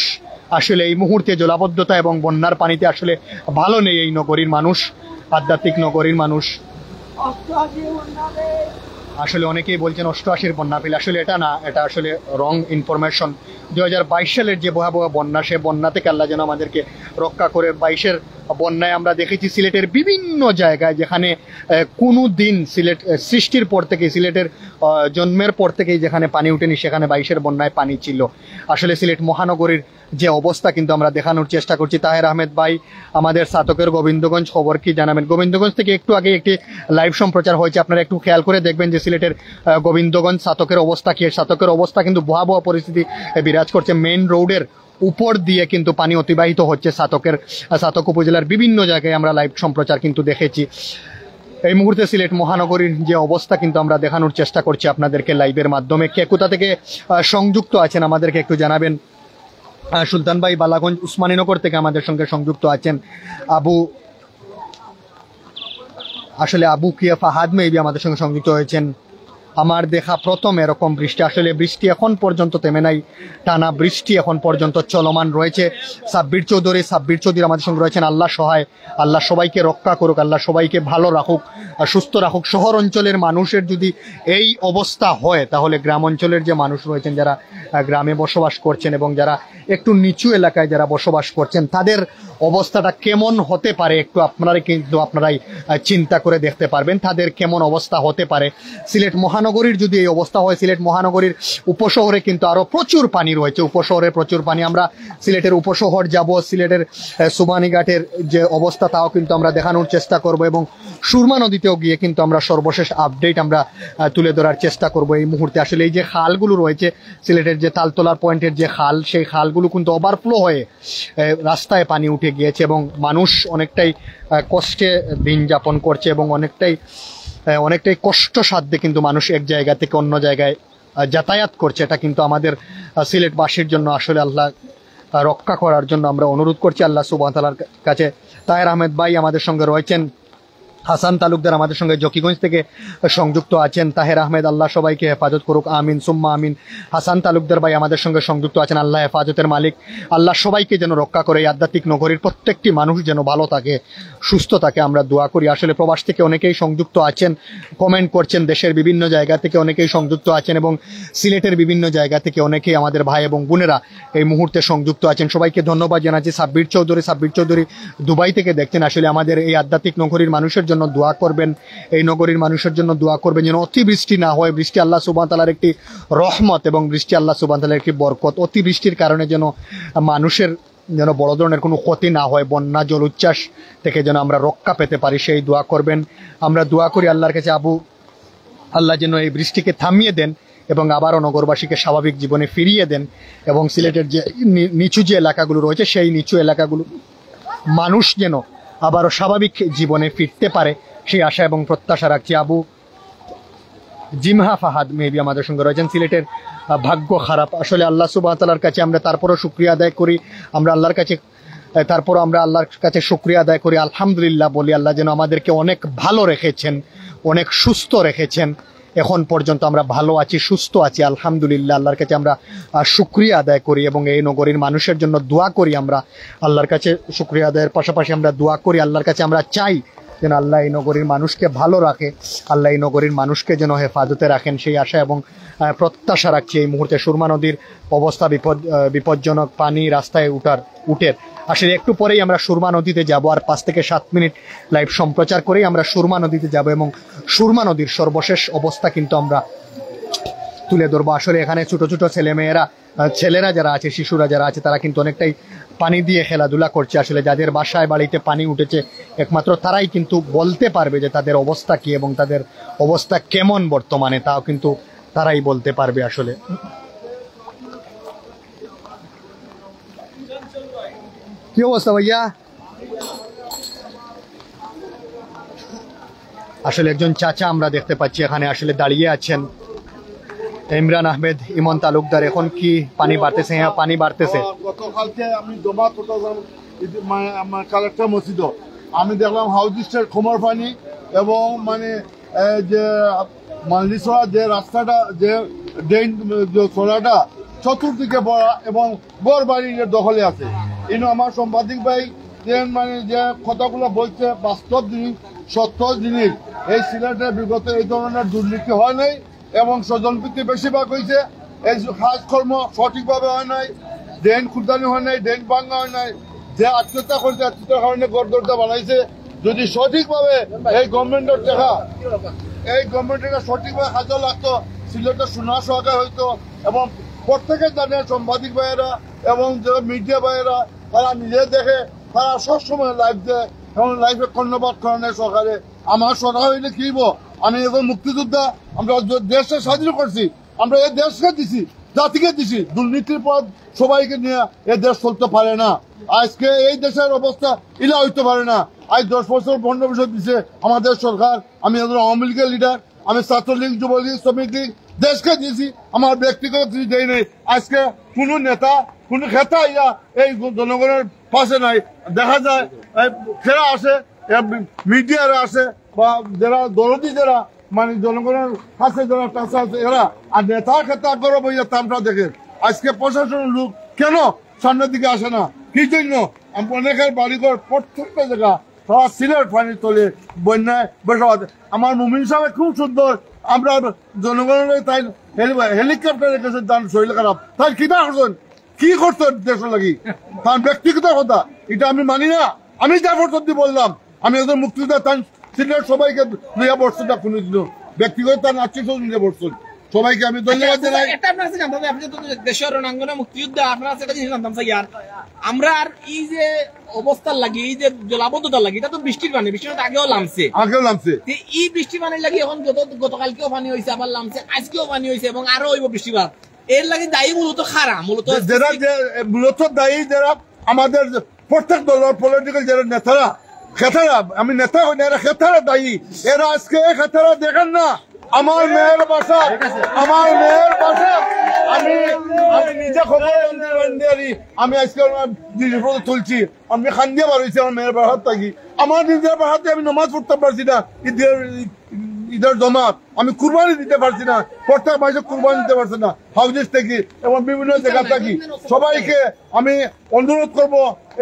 আসলে এই মুহূর্তে জলাবদ্ধতা এবং বন্যার পানিতে আসলে ভালো নেই এই নগরীর মানুষ, আধ্যাত্মিক নগরীর মানুষ। আসলে অনেকেই বলছেন 88-র বন্যা পেলে, আসলে এটা না, এটা আসলে রং ইনফরমেশন। 2022 সালের যে ভয়াবহ বন্যা, সে বন্যা থেকে আল্লাহ যেন আমাদেরকে রক্ষা করে। 22-এর বন্যায় আমরা দেখেছি সিলেটের বিভিন্ন জায়গায়, যেখানে কোনো দিন সিলেট সৃষ্টির পর থেকে, সিলেটের জন্মের পর থেকেই যেখানে পানি উঠেনি, সেখানে 22-এর বন্যায় পানি ছিল। আসলে সিলেট মহানগরীর যে অবস্থা কিন্তু আমরা দেখানোর চেষ্টা করছি। তাহের আহমেদ ভাই আমাদের সাতকের গোবিন্দগঞ্জ খবর কি জানাবেন? গোবিন্দগঞ্জ থেকে একটু আগে একটি লাইভ সম্প্রচার হয়েছে, আপনারা একটু খেয়াল করে দেখবেন যে সিলেটের গোবিন্দগঞ্জ সাতকের অবস্থা কি। সাতকের অবস্থা কিন্তু ভয়াবহ পরিস্থিতি বিরাজ করছে। মেইন রোডের উপর দিয়ে কিন্তু পানি অতিবাহিত হচ্ছে সাতক উপজেলার বিভিন্ন জায়গায় আমরা লাইভ সম্প্রচার কিন্তু দেখেছি। এই মুহূর্তে সিলেট মহানগরীর যে অবস্থা কিন্তু আমরা দেখানোর চেষ্টা করছি আপনাদেরকে লাইভের মাধ্যমে। কে কোথা থেকে সংযুক্ত আছেন আমাদেরকে একটু জানাবেন। সুলতান ভাই বালাগঞ্জ উসমানীনগর থেকে আমাদের সঙ্গে সংযুক্ত আছেন। আবু কিয়া ফাহাদ মেবি আমাদের সঙ্গে সংযুক্ত হয়েছেন। আমার দেখা প্রথম এরকম বৃষ্টি, আসলে বৃষ্টি এখন পর্যন্ত থেমে নাই, টানা বৃষ্টি এখন পর্যন্ত চলমান রয়েছে। সাব্বির চৌধুরী আমাদের সঙ্গে রয়েছেন। আল্লাহ সহায়, আল্লাহ সবাইকে রক্ষা করুক, আল্লাহ সবাইকে ভালো রাখুক, সুস্থ রাখুক। শহর অঞ্চলের মানুষের যদি এই অবস্থা হয়, তাহলে গ্রাম অঞ্চলের যে মানুষ রয়েছেন, যারা গ্রামে বসবাস করছেন এবং যারা একটু নিচু এলাকায় যারা বসবাস করছেন, তাদের অবস্থাটা কেমন হতে পারে একটু আপনারাই চিন্তা করে দেখতে পারবেন তাদের কেমন অবস্থা হতে পারে। সিলেট মহানগরীর যদি এই অবস্থা হয়, সিলেট মহানগরীর উপশহরে কিন্তু আরো প্রচুর পানি রয়েছে, উপশহরে প্রচুর পানি। আমরা সিলেটের উপশহর যাব, সিলেটের সুবানীঘাটের যে অবস্থা তাও কিন্তু আমরা দেখানোর চেষ্টা করব এবং সুরমা নদীতেও গিয়ে কিন্তু আমরা সর্বশেষ আপডেট আমরা তুলে ধরার চেষ্টা করব এই মুহূর্তে। আসলে এই যে খালগুলো রয়েছে, সিলেটের যে তালতলার পয়েন্টের যে খাল, সেই খালগুলো কিন্তু ওভারফ্লো হয়ে রাস্তায় পানি উঠে গিয়েছে এবং মানুষ অনেকটাই কষ্টে দিন যাপন করছে এবং অনেকটাই কষ্টসাধ্যে কিন্তু মানুষ এক জায়গা থেকে অন্য জায়গায় যাতায়াত করছে। এটা কিন্তু আমাদের সিলেটবাসীর জন্য আসলে আল্লাহ রক্ষা করার জন্য আমরা অনুরোধ করছি আল্লাহ সুবহানাহু ওয়া তাআলার কাছে। তাহের আহমেদ ভাই আমাদের সঙ্গে রয়েছেন। হাসান তালুকদার আমাদের সঙ্গে জকিগঞ্জ থেকে সংযুক্ত আছেন। তাহের আহমেদ, আল্লাহ সবাইকে হেফাজত করুক, আমিন সুম্মা আমিন। হাসান তালুকদার ভাই আমাদের সঙ্গে সংযুক্ত আছেন। আল্লাহ হেফাজতের মালিক, আল্লাহ সবাইকে যেন রক্ষা করে, এই আধ্যাত্মিক নগরীর প্রত্যেকটি মানুষ যেন ভালো থাকে, সুস্থ থাকে, আমরা দোয়া করি। আসলে প্রবাস থেকে অনেকেই সংযুক্ত আছেন, কমেন্ট করছেন, দেশের বিভিন্ন জায়গা থেকে অনেকেই সংযুক্ত আছেন এবং সিলেটের বিভিন্ন জায়গা থেকে অনেকেই আমাদের ভাই এবং বোনেরা এই মুহূর্তে সংযুক্ত আছেন। সবাইকে ধন্যবাদ জানাচ্ছি। সাব্বির চৌধুরী দুবাই থেকে দেখছেন। আসলে আমাদের এই আধ্যাত্মিক নগরীর মানুষের জন্য দোয়া করবেন, এই নগরীর মানুষের জন্য দোয়া করবেন যেন অতিবৃষ্টি না হয়। বৃষ্টি আল্লাহ সুবহানাহু ওয়া তাআলার একটি রহমত এবং বৃষ্টি আল্লাহ সুবহানাহু ওয়া তাআলার একটি বরকত। অতিবৃষ্টির কারণে যেন মানুষের বড় ধরনের কোনো ক্ষতি না হয়, বন্যা জল উচ্ছ্বাস থেকে যেন আমরা রক্ষা পেতে পারি, সেই দোয়া করবেন। আমরা দোয়া করি আল্লাহর কাছে আল্লাহ যেন এই বৃষ্টিকে থামিয়ে দেন এবং আবারও নগরবাসীকে স্বাভাবিক জীবনে ফিরিয়ে দেন এবং সিলেটের যে নিচু যে এলাকাগুলো রয়েছে, সেই নিচু এলাকাগুলো মানুষ যেন আবারও স্বাভাবিক জীবনে ফিরতে পারে, সেই আশা এবং প্রত্যাশা রাখছি। জিমহা ফাহাদ মেবি আমাদের সঙ্গে রয়েছেন। সিলেটের ভাগ্য খারাপ, আসলে আল্লাহ সুবহানাহু ওয়া তাআলার কাছে আমরা তারপরও শুকরিয়া আদায় করি, আমরা আল্লাহর কাছে শুকরিয়া আদায় করি, আলহামদুলিল্লাহ বলি। আল্লাহ যেন আমাদেরকে অনেক ভালো রেখেছেন, অনেক সুস্থ রেখেছেন, এখন পর্যন্ত আমরা ভালো আছি, সুস্থ আছি, আলহামদুলিল্লাহ। আল্লাহর কাছে আমরা শুকরিয়া আদায় করি এবং এই নগরীর মানুষের জন্য দোয়া করি। আমরা আল্লাহর কাছে শুকরিয়া আদায়ের পাশাপাশি আমরা দোয়া করি, আল্লাহর কাছে আমরা চাই যেন আল্লাহ এই নগরীর মানুষকে ভালো রাখে, আল্লাহ এই নগরীর মানুষকে যেন হেফাজতে রাখেন, সেই আশা এবং প্রত্যাশা রাখছি। এই মুহূর্তে সুরমা নদীর অবস্থা বিপজ্জনক, পানি রাস্তায় উঠের। আসলে একটু পরেই আমরা সুরমা নদীতে যাব, আর 5 থেকে 7 মিনিট লাইভ সম্প্রচার করেই আমরা সুরমা নদীতে যাব এবং সুরমা নদীর সর্বশেষ অবস্থা কিন্তু আমরা তুলে ধরবো। আসলে এখানে ছোট ছোট ছেলেরা যারা আছে, শিশুরা যারা আছে, তারা কিন্তু অনেকটাই পানি দিয়ে খেলাধুলা করছে। আসলে যাদের বাসায় বাড়িতে পানি উঠেছে, একমাত্র তারাই কিন্তু বলতে পারবে যে তাদের অবস্থা কি এবং তাদের অবস্থা কেমন বর্তমানে, তাও কিন্তু তারাই বলতে পারবে। আসলে কি অবস্থা ভাইয়া? আসলে একজন চাচা আমরা দেখতে পাচ্ছি এখানে আসলে দাঁড়িয়ে আছেন, ইমরান আহমেদ, ইমন তালুকদার। এখন কি পানি বাড়তেছে? হ্যাঁ, পানি বাড়তেছে। গতকালকে আমি দমা কালেক্টর মসজিদ আমি দেখলাম হাউস স্টেট খোমার পানি এবং যে মালদিসরা যে রাস্তাটা যে ড্রেন চলাটা চতুর্দিকে পড়া এবং গড় বাড়ির দখলে আছে। কিন্তু আমার সাংবাদিক ভাই যে কথাগুলো বলছে বাস্তব জিনিস, সত্য জিনিস। এই সিলেটের বিগত এই ধরনের দুর্নীতি হয় নাই এবং স্বজনপ্রীতি বেশিরভাগ হয়েছে। এই কাজকর্ম সঠিকভাবে হয় নাই, ড্রেন খুদানি হয় নাই, ড্রেন ভাঙা হয় নাই। যে আত্মহত্যা করছে, আত্মহত্যার কারণে গড়দরটা বানাইছে। যদি সঠিকভাবে এই গভর্নমেন্টের সঠিকভাবে কাজে লাগতো, সিলেটের সোনা সহকার হইতো এবং প্রত্যেকে জানে, সাংবাদিক ভাইয়েরা এবং যারা মিডিয়া ভাইয়েরা, তারা নিজে দেখে, তারা সবসময় লাইভ দেয় এবং লাইভে কর্ণপাত করে সরকারে। আমার সরকার হইলে কি হইব? আমি এখন মুক্তিযোদ্ধা, আমরা দেশকে স্বাধীন করছি, আমরা এই দেশকে দিছি, জাতিকে দিছি। দুর্নীতির পথ সবাইকে নিয়ে এই দেশ চলতে পারে না। আজকে এই দেশের অবস্থা ইলা হইতে পারে না। আজ 10 বছর 15 বছর দিছে আমাদের সরকার। আমি আওয়ামী লীগের লিডার, আমি ছাত্রলীগ, যুবলীগ, শ্রমিক লীগ দেশকে দিয়েছি, আমার ব্যক্তিগত কিছু দেয় নেই। আজকে কোনো নেতা কোনো খেতা ইয়া এই জনগণের পাশে নাই। দেখা যায় যারা আসে মিডিয়ারা আসে বা যারা দরদি যারা মানে জনগণের কাছে যারা টাকা আছে এরা, আর নেতার ক্ষেত্রে আগ্রহ বইয়া তামটা দেখে। আজকে প্রশাসনের লোক কেন সামনের দিকে আসে না? কি জন্য? অনেকের বাড়িঘর প্রত্যেকটা জায়গা সবার সিলেট পানি তোলে, বন্যায় বসবাস। আমার মুমিন সাহেব খুব সুন্দর, আমরা জনগণের তাই হেলিকপ্টারে গেছে, তার শরীর খারাপ, তাই কিনা করছেন কি করছেন দেশের লাগি, তার ব্যক্তিগত কথা এটা আমি মানি না। আমি যা করতে বললাম, আমি একজন মুক্তিযোদ্ধা, তার সিলেট সবাইকে নিয়ে বসছেন না কোনোদিনও, ব্যক্তিগত তার আত্মীয় স্বজন নিয়ে বসছেন। সবাইকে আমি ধন্যবাদ জানাই। এটা আপনার কাছে জানতে হবে, আপনি তো দেশের রণাঙ্গনে মুক্তিযুদ্ধ, আপনার কাছে একটা জিনিস জানতাম চাই, আর আমরা আর এই যে অবস্থার লাগি, এই যে জলাবদ্ধতার লাগি, এটা তো বৃষ্টির পানি, বৃষ্টির পানি আগেও নামছে, এই বৃষ্টির পানির লাগি এখন গতকালকেও পানি হয়েছে, আবার নামছে, আজকেও পানি হয়েছে এবং আরো হইব বৃষ্টিপাত। এর লাগি দায়ী মূলত খারা, মূলত দায়ী যারা আমাদের প্রত্যেক দলের পলিটিক্যাল যারা নেতারা, খেতারা, আমি নেতা হই না, এরা খেতারা দায়ী। এরা আজকে খেতারা দেখেন না আমার মেয়ের বাসা, আমার মেয়ের বাসা আমি নিজে খবর আমি আজকে তুলছি, আমি খান্দিয়া বাড়িয়েছি আমার মেয়ের বাসার থাকি। আমার নিজের বাসাতে আমি নমাজ পড়তে পারছি না, ঈদের জমাত আমি কুরবানি দিতে পারছি না, প্রত্যেক মাসে কুরবানি দিতে পারছি না হাউজেস থেকে এবং বিভিন্ন জায়গা থাকি। সবাইকে আমি অনুরোধ করব,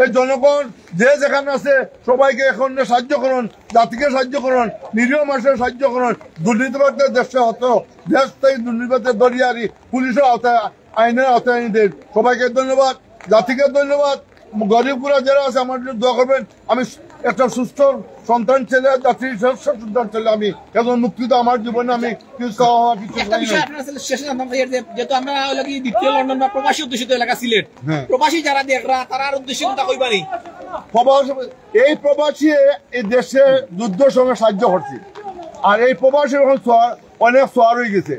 এই জনগণ যে যেখানে আছে সবাইকে এখন সাহায্য করুন, জাতিকে সাহায্য করুন, নিরীহ মানুষের সাহায্য করুন। দুর্নীতিবাদদের দেশে হতো, দেশ থেকে দুর্নীতিবাদের দরিয়ারি, পুলিশের আওতায়, আইনের আওতায় আইন দেন। সবাইকে ধন্যবাদ, জাতিকে ধন্যবাদ। গরিবগুলা যারা আছে আমার জন্য দোয়া করবেন। আমি একটা সুস্থ সন্তান ছেলে, জাতির শ্রেষ্ঠ সন্তান ছেলে, আমি এখন মুক্তিতে আমার জীবনে আমি কিছু যেহেতু আমরা দ্বিতীয় লন্ডন বা প্রবাসী অধ্যুষিত এলাকা সিলেট, প্রবাসী যারা দেখরা তার উদ্দেশ্যে কথা কইবানি। এই প্রবাসী এই দেশে যুদ্ধের সঙ্গে সাহায্য করছে, আর এই প্রবাসী এখন অনেক সোয়ার হয়ে গেছে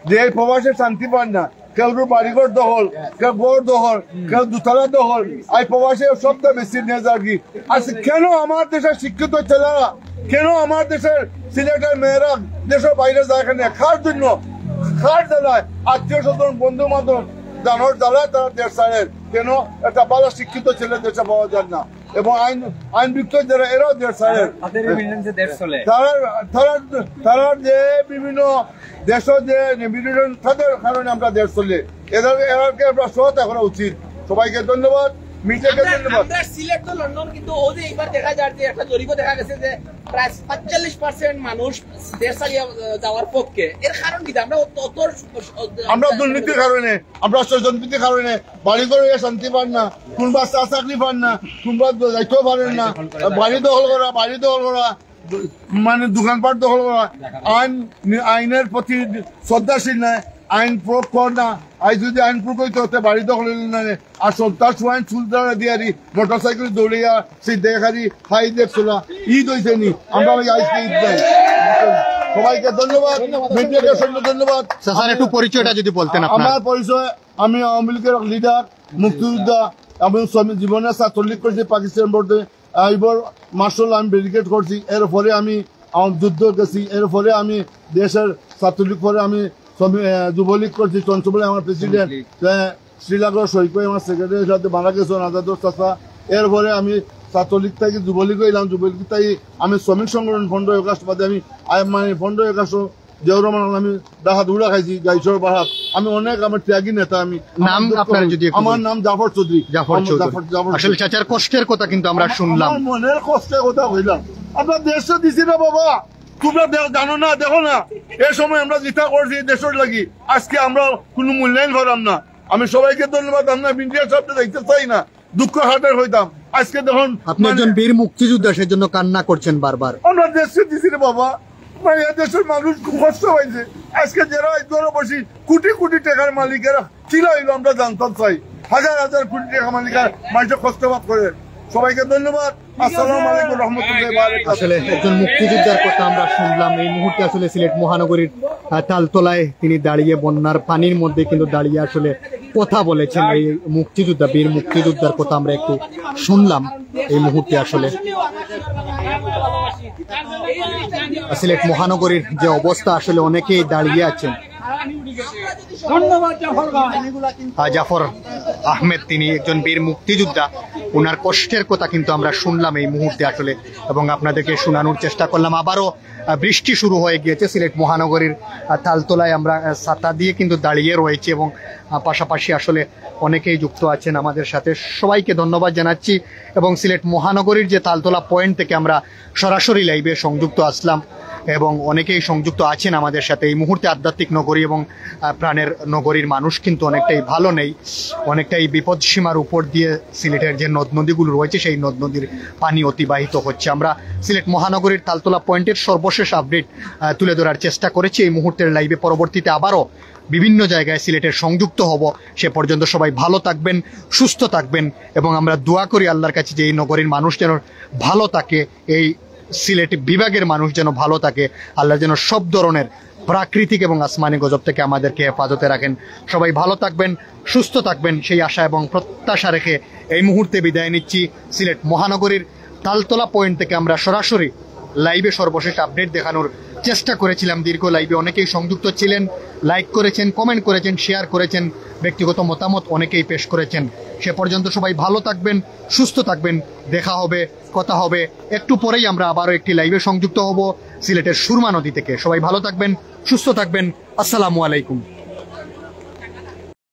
যে এই প্রবাসে শান্তি পান না। কেউ বাড়িঘর দখল, কেউ গোর দখল, কেউ দুতলা দখল, এই প্রবাসে সবচেয়ে বেশি নিয়ে যায় কি। আর কেন আমার দেশের শিক্ষিত ছেলেরা, কেন আমার দেশের সিলেটের মেয়েরা দেশের বাইরে যায়? এখানে খার জন্য, খার জ্বালায়, আত্মীয় স্বজন, বন্ধু বান্ধব জানোর জ্বালায় তারা দেশ ছাড়ে। কেন? একটা ভালো শিক্ষিত ছেলে দেশে পাওয়া যায় না, এবং আইন বিক্রয় যারা এরাও দেশ ছাড়ে। তারা যে বিভিন্ন দেশ যে নিবেদন, তাদের কারণে আমরা দেশ চলে, এদেরকে আমরা সহায়তা করা উচিত। সবাইকে ধন্যবাদ, মিডিয়াকে ধন্যবাদ। সিলেট তো লন্ডন, কিন্তু ও যে এবার দেখা যায় যে একটা জরিপও দেখা গেছে যে প্রায় 45% মানুষ দেশ ছাড়িয়ে যাওয়ার পক্ষে। এর কারণ কি? আমরা দুর্নীতির কারণে, আমরা দুর্নীতির কারণে বাড়ি করে শান্তি পান না, কোনবা চাকরি পান না, কোনবা যাইতেও পারেন না, বাড়ি দখল করা, মানে দোকানপাট দখল করা, আইনের প্রতি শ্রদ্ধাশীল নাই, আইন প্রয়োগ কর না। আজ যদি আইন প্রয়োগ করতে হতে বাড়ি দখল না, আর সন্তান সোয়াইন চুলদারা দিয়ারি মোটর সাইকেল দৌড়িয়া সেই দেখারি হাই দেখছিলা ঈদ হয়েছে নি, আমরা আজকে ঈদ দেয়। সবাইকে ধন্যবাদ, মিডিয়াকে ধন্যবাদ। একটু পরিচয়টা যদি বলতেন। আমার পরিচয়, আমি আওয়ামী লীগের লিডার, মুক্তিযোদ্ধা, আমি জীবনে ছাত্রলীগ করছি পাকিস্তান বোর্ডে। এবার মার্শাল আমি ব্যারিকেড করছি, এর ফলে আমি যুদ্ধ গেছি, এর ফলে আমি দেশের ছাত্রলীগ পরে আমি যুবলীগ করছি। চঞ্চল আমার প্রেসিডেন্ট, শ্রীলঙ্কার সৈকত আমার সেক্রেটারির সাথে মারা গেছেন আজাদুর চাচা। এর ফলে আমি ছাত্রলীগ থেকে যুবলীগ হইলাম, যুবলীগ থেকে আমি শ্রমিক সংগঠন 15 আগস্ট বাদে আমি মানে 15 আগস্ট দেওর আমি দেখা দৌড়া খাইছি গাইছর বাহাত। আমি অনেক আমার ত্যাগী নেতা। আমি নাম আপনার যদি, আমার নাম জাফর চৌধুরী। আসলে চাচার কষ্টের কথা কিন্তু আমরা শুনলাম, মনের কষ্টের কথা হইলাম। আমরা দেশে দিছি না বাবা, তোমরা জানো না, দেখো না এই সময় আমরা যেটা করছি দেশের লাগি, আজকে আমরা কোনো মূল্যায়ন করাম না। আমি সবাইকে ধন্যবাদ। আমরা ইন্ডিয়ার সাথে দেখতে চাই না, দুঃখ হাটের হইতাম। আজকে দেখুন আপনি একজন বীর মুক্তিযোদ্ধা, সেজন্য কান্না করছেন বারবার। আমরা দেশে দিছি রে বাবা, মানে দেশের মানুষ খুব কষ্ট হয়েছে। আজকে যারা ঘরে বসি কোটি কোটি টাকার মালিকেরা ছিল, আমরা জানতাম চাই, হাজার হাজার কোটি টাকা মালিকের মানুষের কষ্টপাত করে। সবাইকে ধন্যবাদ। আসসালামু আলাইকুম রহমতুল্লাহ। আসলে একজন মুক্তিযোদ্ধার কথা আমরা শুনলাম। এই মুহূর্তে আসলে সিলেট মহানগরীর তালতলায় তিনি দাঁড়িয়ে, বন্যার পানির মধ্যে কিন্তু দাঁড়িয়ে আসলে কথা বলেছেন, এই মুক্তিযোদ্ধা, বীর মুক্তিযোদ্ধার কথা আমরা একটু শুনলাম এই মুহূর্তে। আসলে সিলেট মহানগরীর যে অবস্থা, আসলে অনেকেই দাঁড়িয়ে আছেন। জাফর আহমেদ, তিনি একজন বীর মুক্তিযোদ্ধা, ওনার কষ্টের কথা কিন্তু আমরা শুনলাম এই মুহূর্তে আসলে, এবং আপনাদেরকে শোনানোর চেষ্টা করলাম। আবারও বৃষ্টি শুরু হয়ে গিয়েছে সিলেট মহানগরীর তালতলায়, আমরা ছাতা দিয়ে কিন্তু দাঁড়িয়ে রয়েছি, এবং পাশাপাশি আসলে অনেকেই যুক্ত আছেন আমাদের সাথে। সবাইকে ধন্যবাদ জানাচ্ছি, এবং সিলেট মহানগরীর যে তালতলা পয়েন্ট থেকে আমরা সরাসরি লাইভে সংযুক্ত আসলাম, এবং অনেকেই সংযুক্ত আছেন আমাদের সাথে। এই মুহূর্তে আধ্যাত্মিক নগরী এবং প্রাণের নগরীর মানুষ কিন্তু অনেকটাই ভালো নেই, অনেকটাই বিপদ সীমার উপর দিয়ে সিলেটের যে নদ নদীগুলো রয়েছে সেই নদ নদীর পানি অতিবাহিত হচ্ছে। আমরা সিলেট মহানগরীর তালতলা পয়েন্টের সর্বশেষ আপডেট তুলে ধরার চেষ্টা করেছি এই মুহূর্তের লাইভে। পরবর্তীতে আবারও বিভিন্ন জায়গায় সিলেটের সংযুক্ত হব। সে পর্যন্ত সবাই ভালো থাকবেন, সুস্থ থাকবেন, এবং আমরা দোয়া করি আল্লাহর কাছে যে এই নগরীর মানুষ যেন ভালো থাকে, এই সিলেট বিভাগের মানুষ যেন ভালো থাকে। আল্লাহ যেন সব ধরনের প্রাকৃতিক এবং আসমানি গজব থেকে আমাদেরকে হেফাজতে রাখেন। সবাই ভালো থাকবেন, সুস্থ থাকবেন, সেই আশা এবং প্রত্যাশা রেখে এই মুহূর্তে বিদায় নিচ্ছি। সিলেট মহানগরীর তালতলা পয়েন্ট থেকে আমরা সরাসরি লাইভে সর্বশেষ আপডেট দেখানোর চেষ্টা করেছিলাম। দীর্ঘ লাইভে অনেকেই সংযুক্ত ছিলেন, লাইক করেছেন, কমেন্ট করেছেন, শেয়ার করেছেন, ব্যক্তিগত মতামত অনেকেই পেশ করেছেন। সে পর্যন্ত সবাই ভালো থাকবেন, সুস্থ থাকবেন। দেখা হবে, কথা হবে। একটু পরেই আমরা আবারও একটি লাইভে সংযুক্ত হব সিলেটের সুরমা নদী থেকে। সবাই ভালো থাকবেন, সুস্থ থাকবেন। আসসালামু আলাইকুম।